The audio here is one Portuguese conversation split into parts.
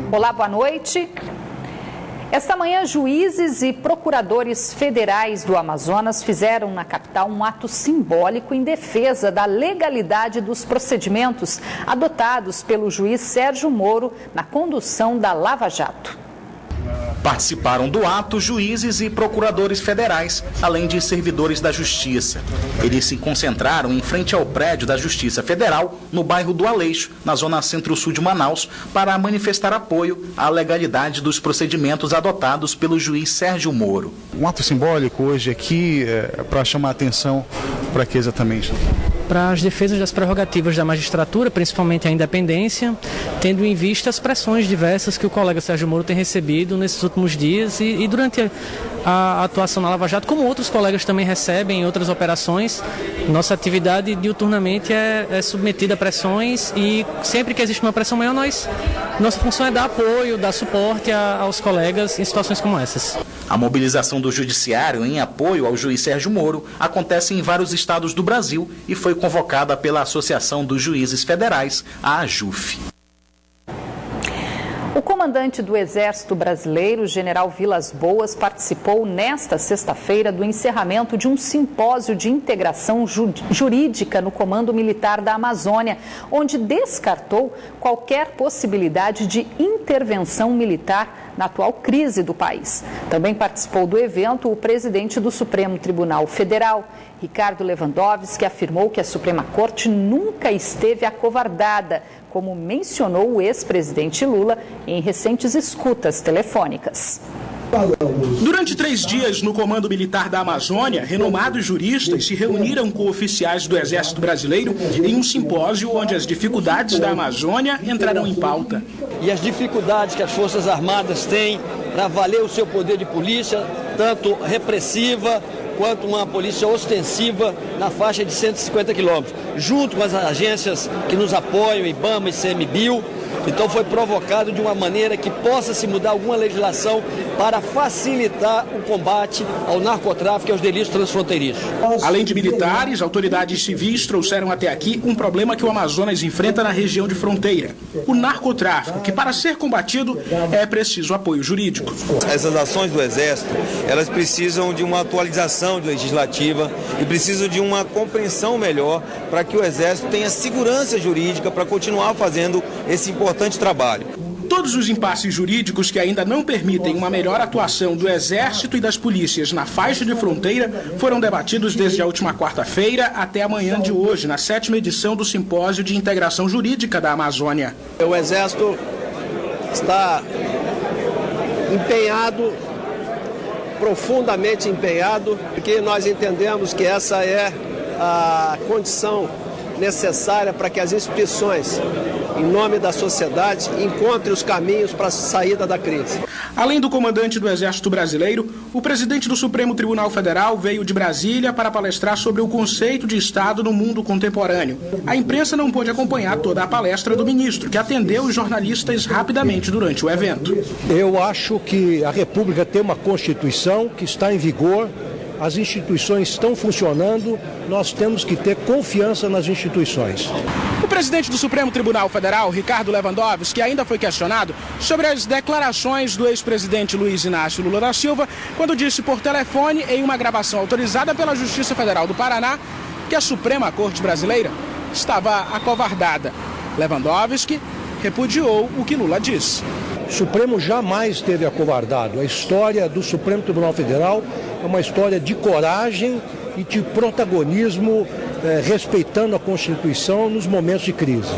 Olá, boa noite. Esta manhã, juízes e procuradores federais do Amazonas fizeram na capital um ato simbólico em defesa da legalidade dos procedimentos adotados pelo juiz Sérgio Moro na condução da Lava Jato. Participaram do ato juízes e procuradores federais, além de servidores da Justiça. Eles se concentraram em frente ao prédio da Justiça Federal, no bairro do Aleixo, na zona centro-sul de Manaus, para manifestar apoio à legalidade dos procedimentos adotados pelo juiz Sérgio Moro. Um ato simbólico hoje aqui para chamar a atenção para que exatamente? Para as defesas das prerrogativas da magistratura, principalmente a independência, tendo em vista as pressões diversas que o colega Sérgio Moro tem recebido nesses últimos dias e durante a atuação na Lava Jato, como outros colegas também recebem em outras operações. Nossa atividade diuturnamente é submetida a pressões e sempre que existe uma pressão maior, nossa função é dar apoio, dar suporte aos colegas em situações como essas. A mobilização do judiciário em apoio ao juiz Sérgio Moro acontece em vários estados do Brasil e foi convocada pela Associação dos Juízes Federais, a AJUF. O comandante do Exército Brasileiro, general Vilas Boas, participou nesta sexta-feira do encerramento de um simpósio de integração jurídica no Comando Militar da Amazônia, onde descartou qualquer possibilidade de intervenção militar na atual crise do país. Também participou do evento o presidente do Supremo Tribunal Federal, Ricardo Lewandowski, afirmou que a Suprema Corte nunca esteve acovardada, como mencionou o ex-presidente Lula em recentes escutas telefônicas. Durante 3 dias no Comando Militar da Amazônia, renomados juristas se reuniram com oficiais do Exército Brasileiro em um simpósio onde as dificuldades da Amazônia entraram em pauta. E as dificuldades que as Forças Armadas têm para valer o seu poder de polícia, tanto repressiva quanto uma polícia ostensiva na faixa de 150 quilômetros, junto com as agências que nos apoiam, IBAMA e ICMBio. Então foi provocado de uma maneira que possa se mudar alguma legislação para facilitar o combate ao narcotráfico e aos delitos transfronteiriços. Além de militares, autoridades civis trouxeram até aqui um problema que o Amazonas enfrenta na região de fronteira: o narcotráfico, que para ser combatido é preciso apoio jurídico. Essas ações do Exército, elas precisam de uma atualização legislativa e precisam de uma compreensão melhor para que o Exército tenha segurança jurídica para continuar fazendo esse importante trabalho. Todos os impasses jurídicos que ainda não permitem uma melhor atuação do Exército e das polícias na faixa de fronteira foram debatidos desde a última quarta-feira até a manhã de hoje, na 7ª edição do Simpósio de Integração Jurídica da Amazônia. O Exército está empenhado, profundamente empenhado, porque nós entendemos que essa é a condição necessária para que as instituições, em nome da sociedade, encontrem os caminhos para a saída da crise. Além do comandante do Exército Brasileiro, o presidente do Supremo Tribunal Federal veio de Brasília para palestrar sobre o conceito de Estado no mundo contemporâneo. A imprensa não pôde acompanhar toda a palestra do ministro, que atendeu os jornalistas rapidamente durante o evento. Eu acho que a República tem uma Constituição que está em vigor, as instituições estão funcionando, nós temos que ter confiança nas instituições. O presidente do Supremo Tribunal Federal, Ricardo Lewandowski, ainda foi questionado sobre as declarações do ex-presidente Luiz Inácio Lula da Silva, quando disse por telefone, em uma gravação autorizada pela Justiça Federal do Paraná, que a Suprema Corte Brasileira estava acovardada. Lewandowski repudiou o que Lula disse. O Supremo jamais esteve acovardado. A história do Supremo Tribunal Federal é uma história de coragem e de protagonismo, respeitando a Constituição nos momentos de crise.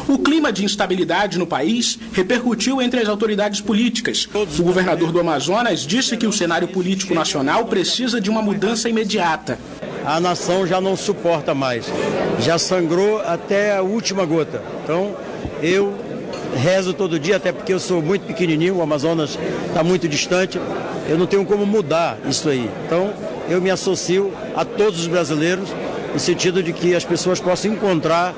O clima de instabilidade no país repercutiu entre as autoridades políticas. O governador do Amazonas disse que o cenário político nacional precisa de uma mudança imediata. A nação já não suporta mais, já sangrou até a última gota. Então, eu rezo todo dia, até porque eu sou muito pequenininho, o Amazonas está muito distante, eu não tenho como mudar isso aí. Então, eu me associo a todos os brasileiros, no sentido de que as pessoas possam encontrar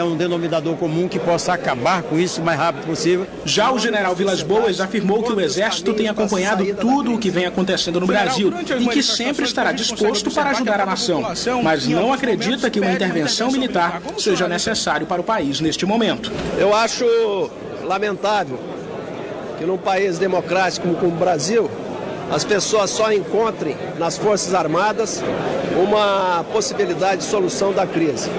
um denominador comum que possa acabar com isso o mais rápido possível. Já o general Vilas Boas afirmou que o Exército tem acompanhado tudo o que vem acontecendo no Brasil e que sempre estará disposto para ajudar a nação, mas não acredita que uma intervenção militar seja necessário para o país neste momento. Eu acho lamentável que num país democrático como o Brasil, as pessoas só encontrem nas Forças Armadas uma possibilidade de solução da crise.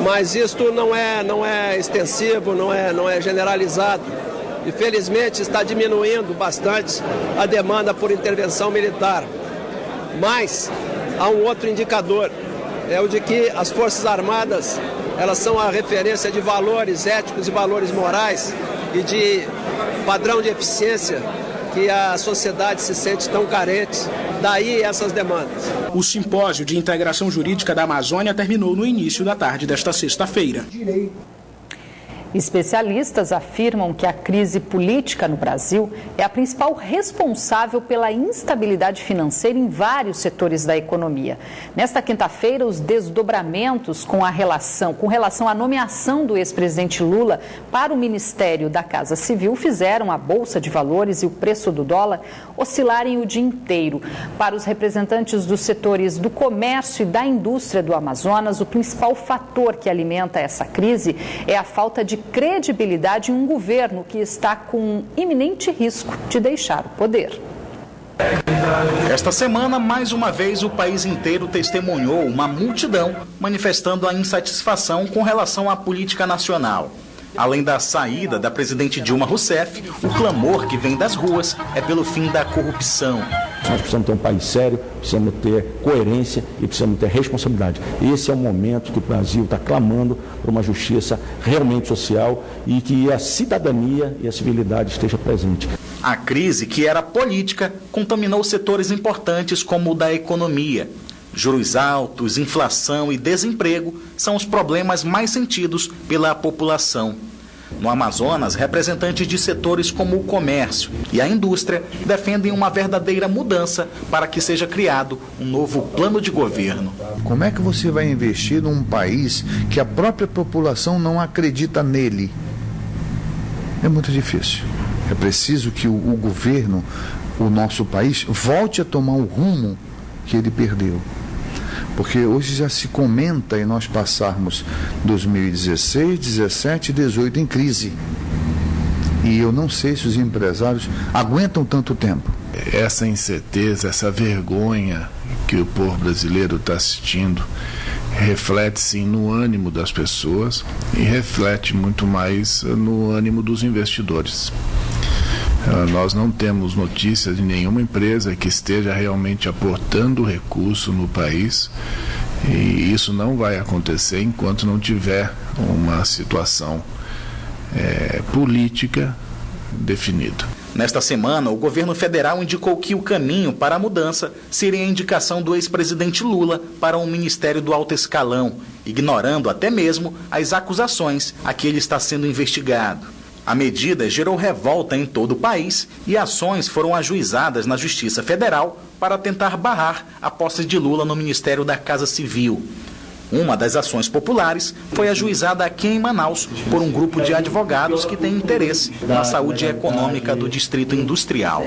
Mas isto não é extensivo, não é generalizado. E felizmente está diminuindo bastante a demanda por intervenção militar. Mas há um outro indicador, é o de que as Forças Armadas, elas são a referência de valores éticos e valores morais e de padrão de eficiência que a sociedade se sente tão carente, daí essas demandas. O simpósio de integração jurídica da Amazônia terminou no início da tarde desta sexta-feira. Especialistas afirmam que a crise política no Brasil é a principal responsável pela instabilidade financeira em vários setores da economia. Nesta quinta-feira, os desdobramentos com relação à nomeação do ex-presidente Lula para o Ministério da Casa Civil fizeram a Bolsa de Valores e o preço do dólar oscilarem o dia inteiro. Para os representantes dos setores do comércio e da indústria do Amazonas, o principal fator que alimenta essa crise é a falta de credibilidade em um governo que está com um iminente risco de deixar o poder. Esta semana, mais uma vez, o país inteiro testemunhou uma multidão manifestando a insatisfação com relação à política nacional. Além da saída da presidente Dilma Rousseff, o clamor que vem das ruas é pelo fim da corrupção. Nós precisamos ter um país sério, precisamos ter coerência e precisamos ter responsabilidade. Esse é o momento que o Brasil está clamando por uma justiça realmente social e que a cidadania e a civilidade estejam presentes. A crise, que era política, contaminou setores importantes como o da economia. Juros altos, inflação e desemprego são os problemas mais sentidos pela população. No Amazonas, representantes de setores como o comércio e a indústria defendem uma verdadeira mudança para que seja criado um novo plano de governo. Como é que você vai investir num país que a própria população não acredita nele? É muito difícil. É preciso que o governo, o nosso país, volte a tomar o rumo que ele perdeu. Porque hoje já se comenta em nós passarmos 2016, 17 e 18 em crise. E eu não sei se os empresários aguentam tanto tempo. Essa incerteza, essa vergonha que o povo brasileiro está assistindo, reflete sim no ânimo das pessoas e reflete muito mais no ânimo dos investidores. Nós não temos notícias de nenhuma empresa que esteja realmente aportando recurso no país e isso não vai acontecer enquanto não tiver uma situação política definida. Nesta semana, o governo federal indicou que o caminho para a mudança seria a indicação do ex-presidente Lula para um ministério do alto escalão, ignorando até mesmo as acusações a que ele está sendo investigado. A medida gerou revolta em todo o país e ações foram ajuizadas na Justiça Federal para tentar barrar a posse de Lula no Ministério da Casa Civil. Uma das ações populares foi ajuizada aqui em Manaus por um grupo de advogados que tem interesse na saúde econômica do Distrito Industrial.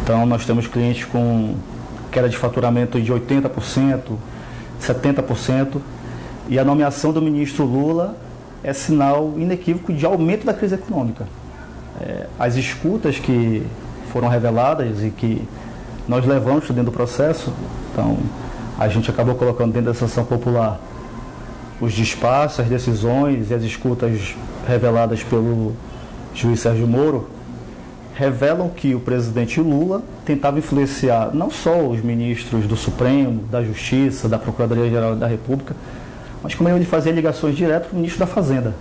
Então nós temos clientes com queda de faturamento de 80%, 70%, e a nomeação do ministro Lula é sinal inequívoco de aumento da crise econômica. As escutas que foram reveladas e que nós levamos dentro do processo, então a gente acabou colocando dentro dessa ação popular os despachos, as decisões e as escutas reveladas pelo juiz Sérgio Moro, revelam que o presidente Lula tentava influenciar não só os ministros do Supremo, da Justiça, da Procuradoria-Geral da República, mas como ele fazia ligações diretas para o ministro da Fazenda.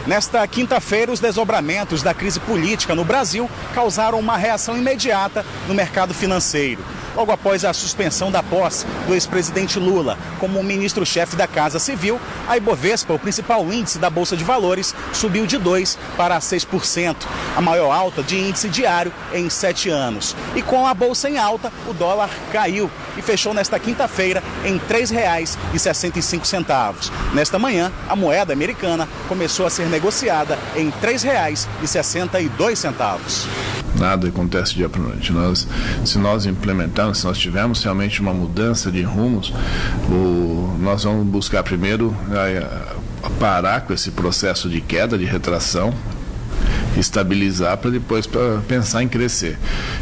Nesta quinta-feira, os desdobramentos da crise política no Brasil causaram uma reação imediata no mercado financeiro. Logo após a suspensão da posse do ex-presidente Lula como ministro-chefe da Casa Civil, a Ibovespa, o principal índice da Bolsa de Valores, subiu de 2% para 6%, a maior alta de índice diário em 7 anos. E com a Bolsa em alta, o dólar caiu e fechou nesta quinta-feira em R$ 3,65. Nesta manhã, a moeda americana começou a ser negociada em R$ 3,62. Nada acontece dia para noite. Se nós implementarmos, se nós tivermos realmente uma mudança de rumos, nós vamos buscar primeiro parar com esse processo de queda, de retração, estabilizar para depois pensar em crescer.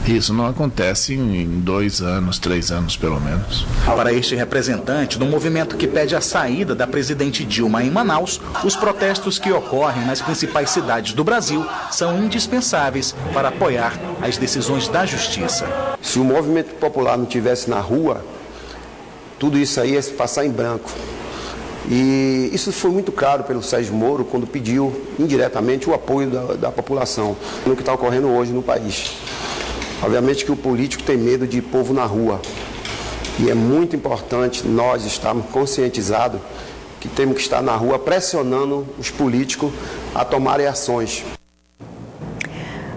Isso não acontece em 2 anos, 3 anos pelo menos. Para este representante do movimento que pede a saída da presidente Dilma em Manaus, os protestos que ocorrem nas principais cidades do Brasil são indispensáveis para apoiar as decisões da justiça. Se o movimento popular não estivesse na rua, tudo isso aí ia se passar em branco. E isso foi muito claro pelo Sérgio Moro quando pediu indiretamente o apoio da população no que está ocorrendo hoje no país. Obviamente que o político tem medo de povo na rua. E é muito importante nós estarmos conscientizados que temos que estar na rua pressionando os políticos a tomarem ações.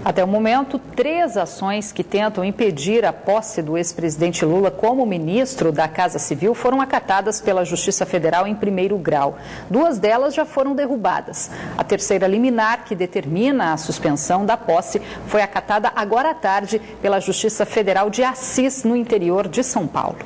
Até o momento, 3 ações que tentam impedir a posse do ex-presidente Lula como ministro da Casa Civil foram acatadas pela Justiça Federal em primeiro grau. 2 delas já foram derrubadas. A terceira liminar, que determina a suspensão da posse, foi acatada agora à tarde pela Justiça Federal de Assis, no interior de São Paulo.